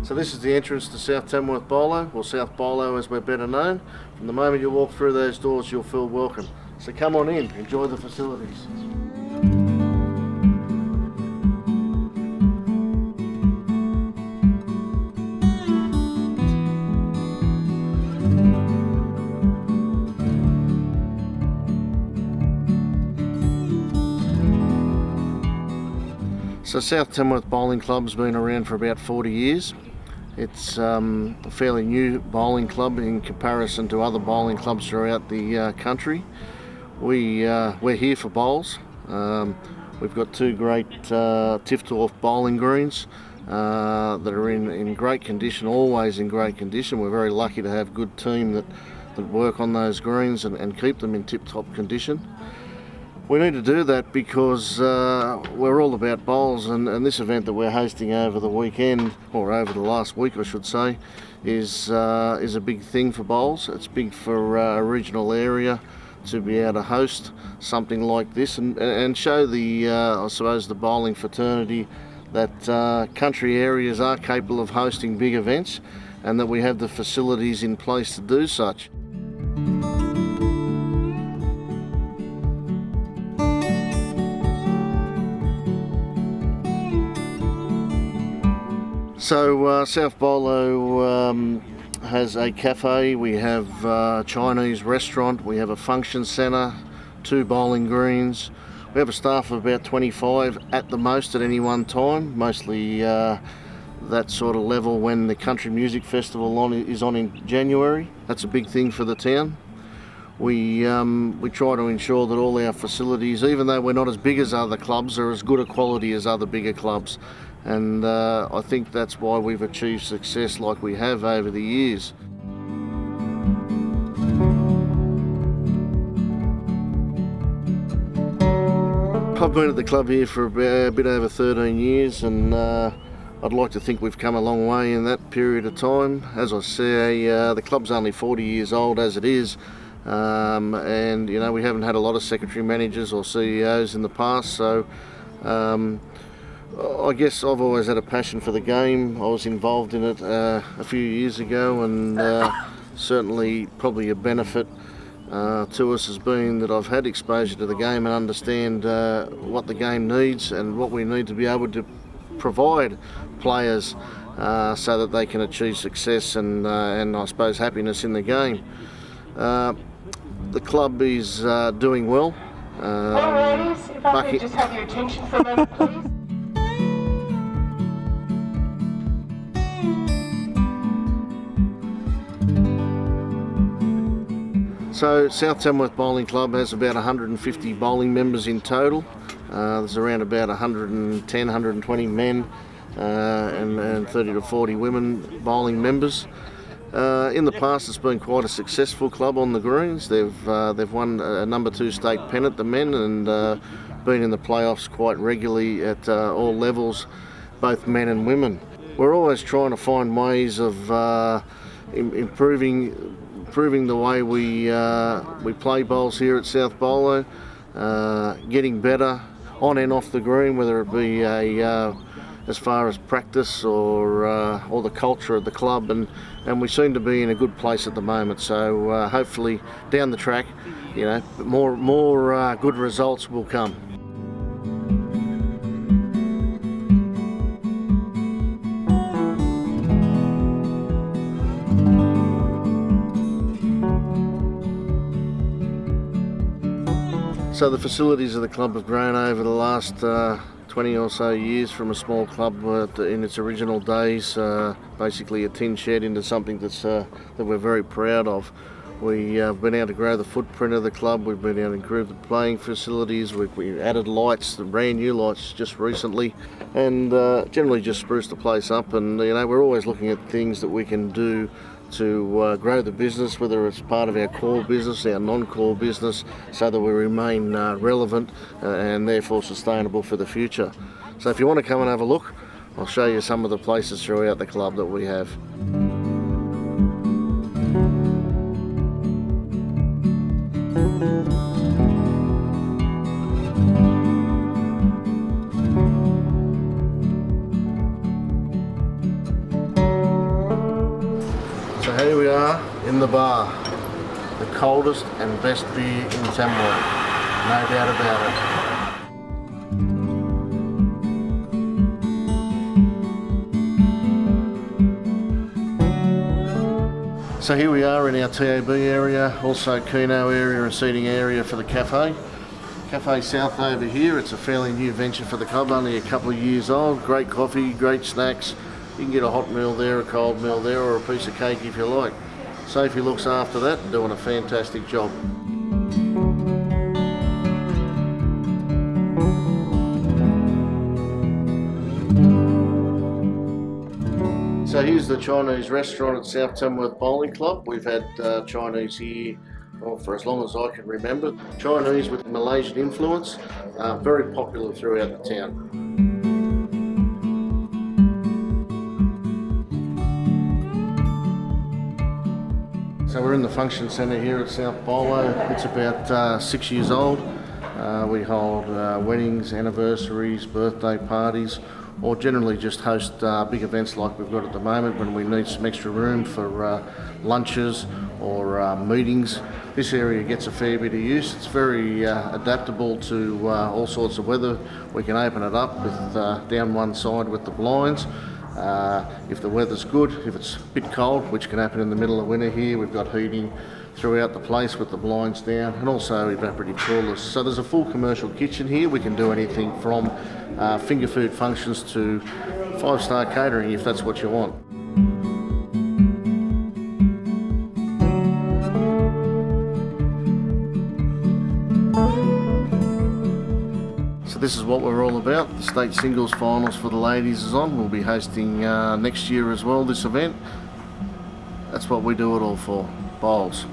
So this is the entrance to South Tamworth Bolo, or South Bolo as we're better known. From the moment you walk through those doors, you'll feel welcome. So come on in, enjoy the facilities. So South Tamworth Bowling Club's been around for about 40 years. It's a fairly new bowling club in comparison to other bowling clubs throughout the country. We're here for bowls. We've got two great Tiftorf bowling greens that are in great condition, always in great condition. We're very lucky to have a good team that work on those greens and keep them in tip-top condition. We need to do that because we're all about bowls, and this event that we're hosting over the weekend, or over the last week I should say, is a big thing for bowls. It's big for a regional area to be able to host something like this and show the, I suppose, the bowling fraternity that country areas are capable of hosting big events and that we have the facilities in place to do such. So South Bolo has a cafe, we have a Chinese restaurant, we have a function centre, 2 bowling greens. We have a staff of about 25 at the most at any one time, mostly that sort of level when the Country Music Festival is on in January. That's a big thing for the town. We try to ensure that all our facilities, even though we're not as big as other clubs, are as good a quality as other bigger clubs. And I think that's why we've achieved success like we have over the years. I've been at the club here for a bit over 13 years, and I'd like to think we've come a long way in that period of time. As I say, the club's only 40 years old as it is, and you know, we haven't had a lot of secretary managers or CEOs in the past, so I guess I've always had a passion for the game. I was involved in it a few years ago, and certainly probably a benefit to us has been that I've had exposure to the game and understand what the game needs and what we need to be able to provide players so that they can achieve success and I suppose happiness in the game. The club is doing well. Ladies, if I could just have your attention for a moment, please. So South Tamworth Bowling Club has about 150 bowling members in total. There's around about 110, 120 men and 30 to 40 women bowling members. In the past it's been quite a successful club on the greens. They've won a number 2 state pennant, the men, and been in the playoffs quite regularly at all levels, both men and women. We're always trying to find ways of improving the way we play bowls here at South Bolo, getting better on and off the green, whether it be as far as practice or the culture of the club, and we seem to be in a good place at the moment. So hopefully down the track, you know, more good results will come. So the facilities of the club have grown over the last 20 or so years from a small club in its original days, basically a tin shed, into something that we're very proud of. We've been able to grow the footprint of the club, we've been able to improve the playing facilities, we've added lights, the brand new lights just recently, and generally just spruced the place up. And you know, we're always looking at things that we can do to grow the business, whether it's part of our core business, our non-core business, so that we remain relevant and therefore sustainable for the future. So if you want to come and have a look, I'll show you some of the places throughout the club that we have. Here we are in the bar, the coldest and best beer in Tamworth, no doubt about it. So here we are in our TAB area, also Keno area and seating area for the cafe. Cafe South over here, it's a fairly new venture for the club, only a couple of years old. Great coffee, great snacks. You can get a hot meal there, a cold meal there, or a piece of cake if you like. Sophie looks after that and doing a fantastic job. So here's the Chinese restaurant at South Tamworth Bowling Club. We've had Chinese here for as long as I can remember. Chinese with Malaysian influence, very popular throughout the town. So we're in the function centre here at South Bolo. It's about 6 years old. We hold weddings, anniversaries, birthday parties, or generally just host big events like we've got at the moment when we need some extra room for lunches or meetings. This area gets a fair bit of use. It's very adaptable to all sorts of weather. We can open it up with down one side with the blinds. If the weather's good, if it's a bit cold, which can happen in the middle of winter here, we've got heating throughout the place with the blinds down, and also evaporative coolers. So there's a full commercial kitchen here. We can do anything from finger food functions to 5-star catering if that's what you want. So this is what we're all about. The state singles finals for the ladies is on. We'll be hosting next year as well, this event. That's what we do it all for, bowls.